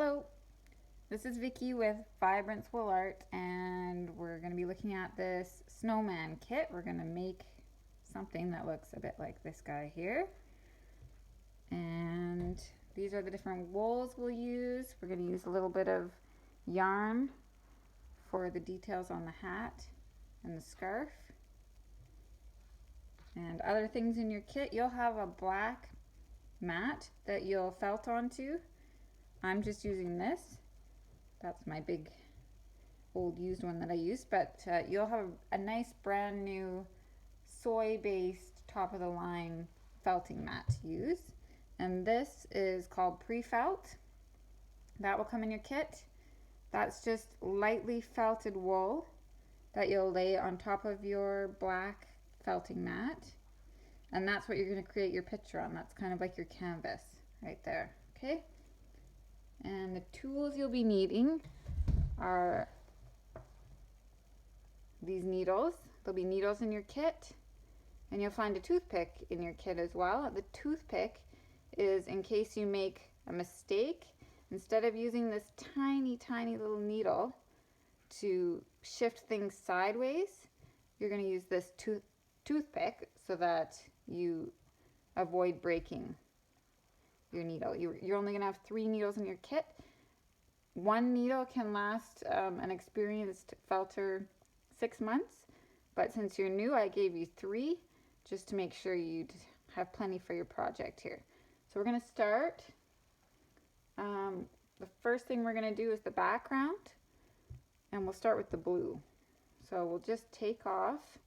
Hello, this is Vicky with Vibrance Wool Art, and we're going to be looking at this snowman kit. We're going to make something that looks a bit like this guy here. And these are the different wools we'll use. We're going to use a little bit of yarn for the details on the hat and the scarf. And other things in your kit, you'll have a black mat that you'll felt onto. I'm just using this. That's my big old used one that I use, but you'll have a nice brand new soy-based top of the line felting mat to use. And this is called pre-felt. That will come in your kit. That's just lightly felted wool that you'll lay on top of your black felting mat. And that's what you're going to create your picture on. That's kind of like your canvas right there, okay? And the tools you'll be needing are these needles. There'll be needles in your kit, and you'll find a toothpick in your kit as well. The toothpick is in case you make a mistake. Instead of using this tiny little needle to shift things sideways, you're going to use this toothpick so that you avoid breaking your needle. You're only going to have 3 needles in your kit. 1 needle can last an experienced felter 6 months, but since you're new, I gave you 3 just to make sure you'd have plenty for your project here. So we're going to start. The first thing we're going to do is the background, and we'll start with the blue. So we'll just take off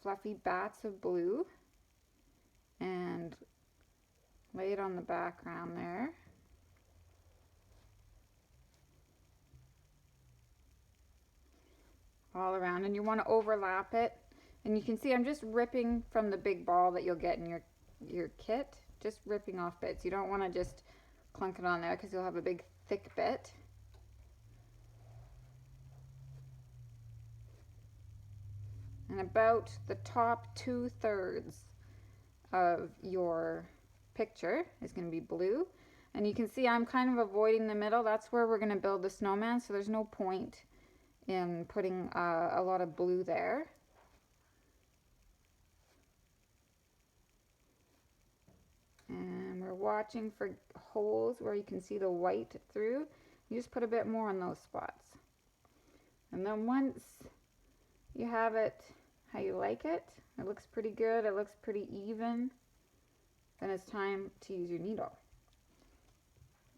fluffy bats of blue and lay it on the background there. All around, and you want to overlap it. And you can see I'm just ripping from the big ball that you'll get in your kit, just ripping off bits. You don't want to just clunk it on there because you'll have a big thick bit. And about the top 2/3 of your picture is going to be blue, and you can see I'm kind of avoiding the middle. That's where we're going to build the snowman, so there's no point in putting a lot of blue there. And we're watching for holes where you can see the white through. You just put a bit more on those spots, and then once you have it how you like it, it looks pretty good, it looks pretty even, then it's time to use your needle.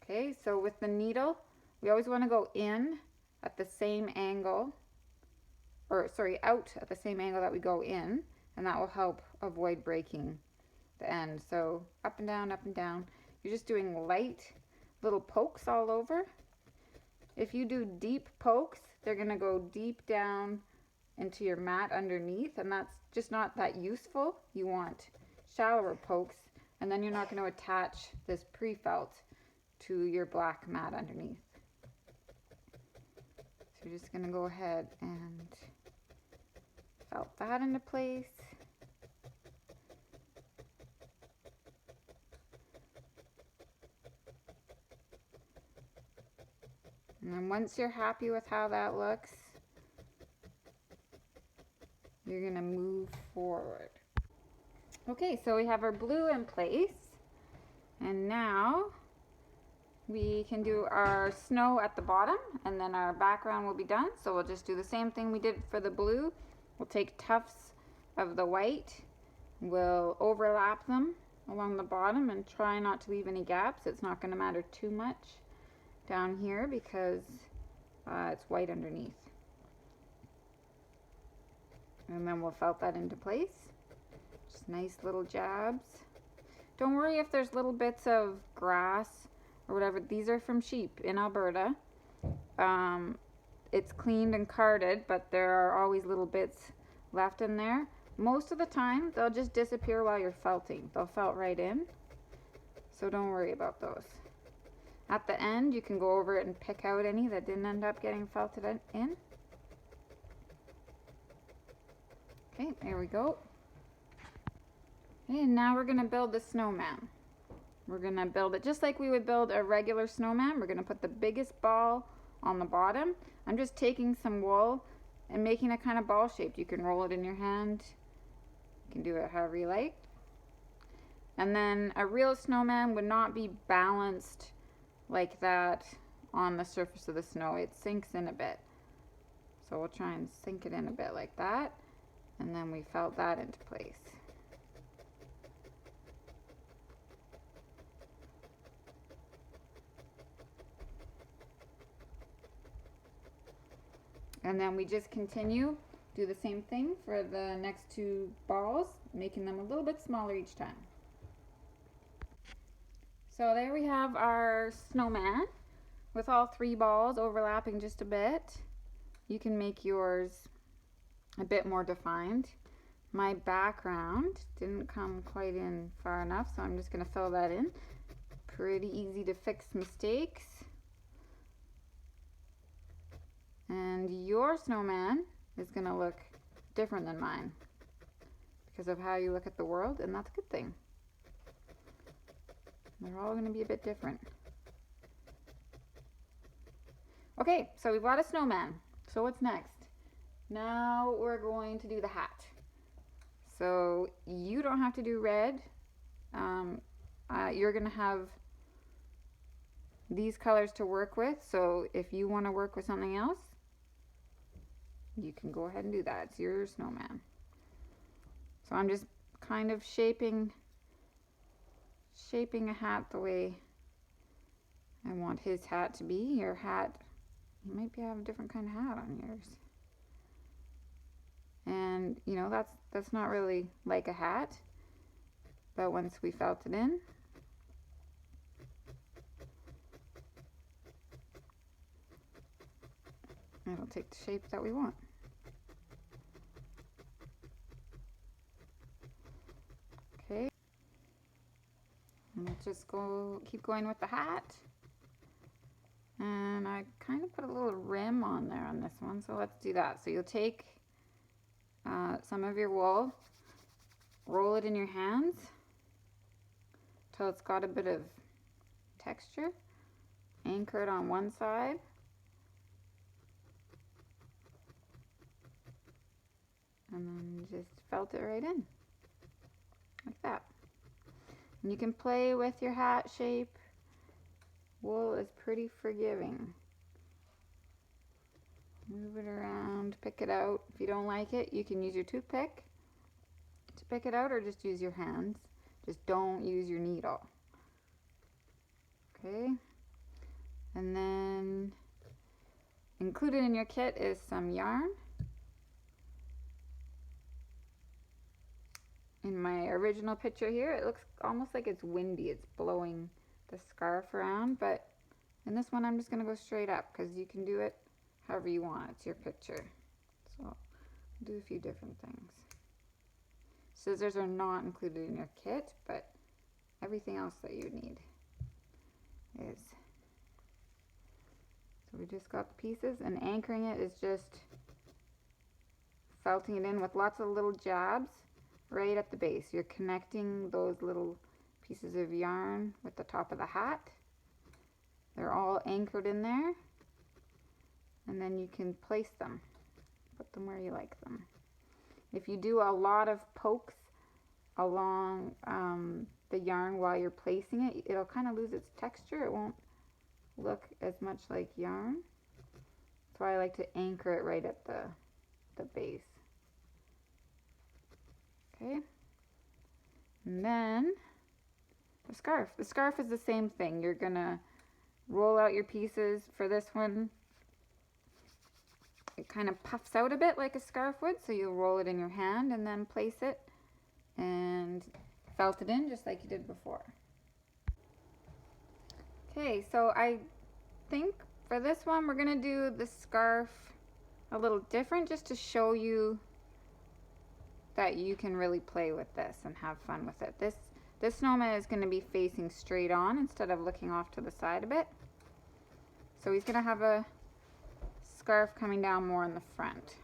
Okay, so with the needle, we always want to go in at the same angle, or sorry, out at the same angle that we go in, and that will help avoid breaking the end. So up and down, up and down. You're just doing light little pokes all over. If you do deep pokes, they're going to go deep down into your mat underneath, and that's just not that useful. You want shallower pokes, and then you're not going to attach this pre-felt to your black mat underneath. So you're just going to go ahead and felt that into place. And then once you're happy with how that looks, you're going to move forward. Okay, so we have our blue in place, and now we can do our snow at the bottom, and then our background will be done. So we'll just do the same thing we did for the blue. We'll take tufts of the white, we'll overlap them along the bottom and try not to leave any gaps. It's not going to matter too much down here because it's white underneath. And then we'll felt that into place. Just nice little jabs. Don't worry if there's little bits of grass or whatever. These are from sheep in Alberta. It's cleaned and carded, but there are always little bits left in there. Most of the time, they'll just disappear while you're felting. They'll felt right in, so don't worry about those. At the end, you can go over it and pick out any that didn't end up getting felted in. Okay, there we go. Okay, and now we're going to build the snowman. we're gonna build it just like we would build a regular snowman. We're gonna put the biggest ball on the bottom. I'm just taking some wool and making it kind of ball shaped. You can roll it in your hand. You can do it however you like. And then a real snowman would not be balanced like that on the surface of the snow. It sinks in a bit. So we'll try and sink it in a bit like that. And then we felt that into place. And then we just continue, do the same thing for the next two balls, making them a little bit smaller each time. So there we have our snowman with all three balls overlapping just a bit. You can make yours a bit more defined. My background didn't come quite in far enough, so I'm just going to fill that in. Pretty easy to fix mistakes. And your snowman is going to look different than mine because of how you look at the world, and that's a good thing. They're all going to be a bit different. Okay, so we've got a snowman. So what's next? Now we're going to do the hat. So you don't have to do red. You're going to have these colors to work with. So if you want to work with something else, you can go ahead and do that. It's your snowman. So I'm just kind of shaping a hat the way I want his hat to be. Your hat, you might have a different kind of hat on yours. And you know, that's not really like a hat, but once we felt it in, it'll take the shape that we want. Okay, and we'll just keep going with the hat. And I kind of put a little rim on there on this one, so let's do that. So you'll take some of your wool, roll it in your hands till it's got a bit of texture, anchor it on one side, and then just felt it right in, like that. And you can play with your hat shape. Wool is pretty forgiving. Move it around, pick it out. If you don't like it, you can use your toothpick to pick it out, or just use your hands. Just don't use your needle. Okay. And then included in your kit is some yarn. In my original picture here, it looks almost like it's windy. It's blowing the scarf around, but in this one I'm just going to go straight up because you can do it however you want. It's your picture. So I'll do a few different things. Scissors are not included in your kit, but everything else that you need is. So we just got the pieces, and anchoring it is just felting it in with lots of little jabs right at the base. You're connecting those little pieces of yarn with the top of the hat. They're all anchored in there. And then you can place them, put them where you like them. If you do a lot of pokes along the yarn while you're placing it, it'll kind of lose its texture. It won't look as much like yarn. That's why I like to anchor it right at the base. Okay. And then the scarf. The scarf is the same thing. You're gonna roll out your pieces. For this one, it kind of puffs out a bit like a scarf would, so you'll roll it in your hand and then place it and felt it in just like you did before. Okay, so I think for this one we're going to do the scarf a little different just to show you that you can really play with this and have fun with it. This snowman is going to be facing straight on instead of looking off to the side a bit. So he's going to have a scarf coming down more in the front.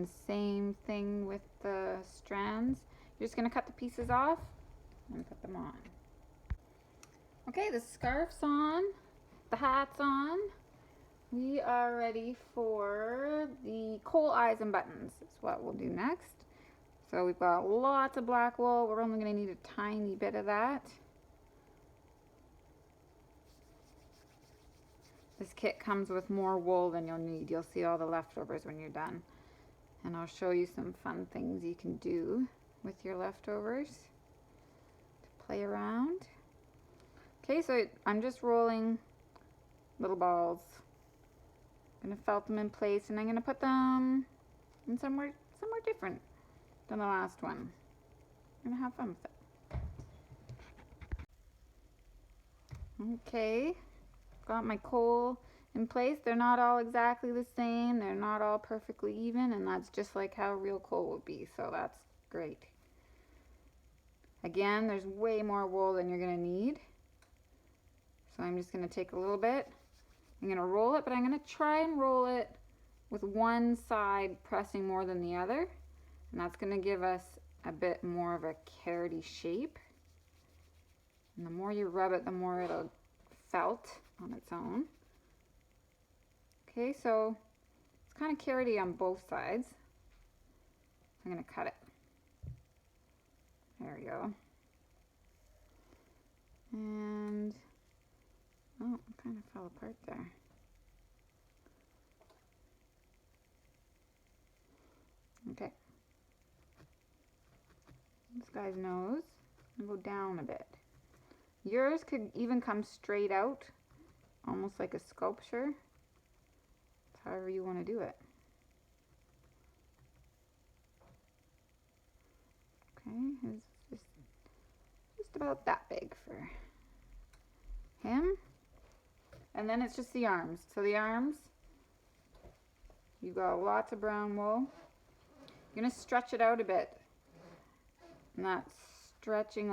And same thing with the strands. You're just going to cut the pieces off and put them on. Okay, the scarf's on, the hat's on. We are ready for the coal eyes and buttons. That's what we'll do next. So we've got lots of black wool. We're only going to need a tiny bit of that. This kit comes with more wool than you'll need. You'll see all the leftovers when you're done. And I'll show you some fun things you can do with your leftovers to play around. Okay, so I'm just rolling little balls. I'm going to felt them in place, and I'm going to put them in somewhere different than the last one. I'm going to have fun with it. Okay, got my coal in place. They're not all exactly the same. They're not all perfectly even, and that's just like how real coal would be, so that's great. Again, there's way more wool than you're going to need. So I'm just going to take a little bit. I'm going to roll it, but I'm going to try and roll it with one side pressing more than the other. And that's going to give us a bit more of a carroty shape. And the more you rub it, the more it'll felt on its own. Okay, so it's kind of carroty on both sides. I'm going to cut it. There we go. And oh, it kind of fell apart there. Okay. This guy's nose, and go down a bit. Yours could even come straight out, almost like a sculpture. It's however you want to do it. Okay, it's just about that big for him. And then it's just the arms. So the arms, you've got lots of brown wool. You're going to stretch it out a bit. And that stretching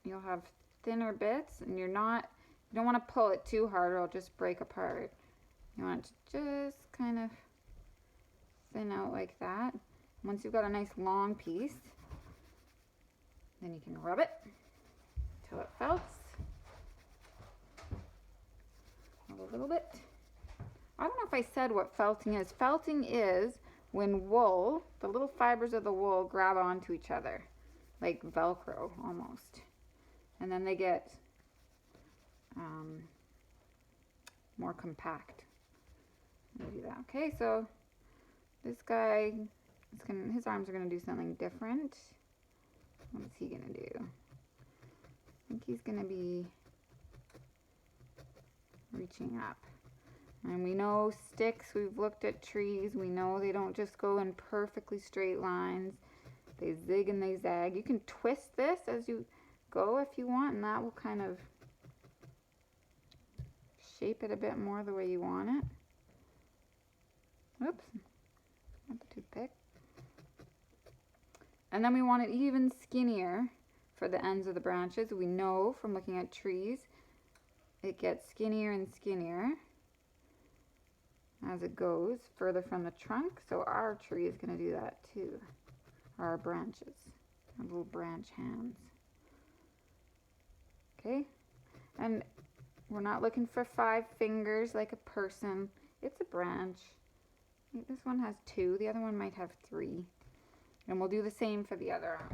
you'll have thinner bits, and you don't want to pull it too hard or it'll just break apart. You want it to just kind of thin out like that. Once you've got a nice long piece, then you can rub it until it felts. A little bit. I don't know if I said what felting is. Felting is when wool, the little fibers of the wool grab onto each other, like Velcro almost. And then they get more compact. Let me do that. Okay, so this guy, his arms are going to do something different. What is he going to do? I think he's going to be reaching up. And we know sticks, we've looked at trees, we know they don't just go in perfectly straight lines. They zig and they zag. You can twist this as you go if you want, and that will kind of shape it a bit more the way you want it. Oops, not the toothpick. And then we want it even skinnier for the ends of the branches. We know from looking at trees, it gets skinnier and skinnier as it goes further from the trunk. So our tree is going to do that too. Our branches, our little branch hands. Okay, and we're not looking for 5 fingers like a person. It's a branch. This one has 2, the other one might have 3. And we'll do the same for the other arm.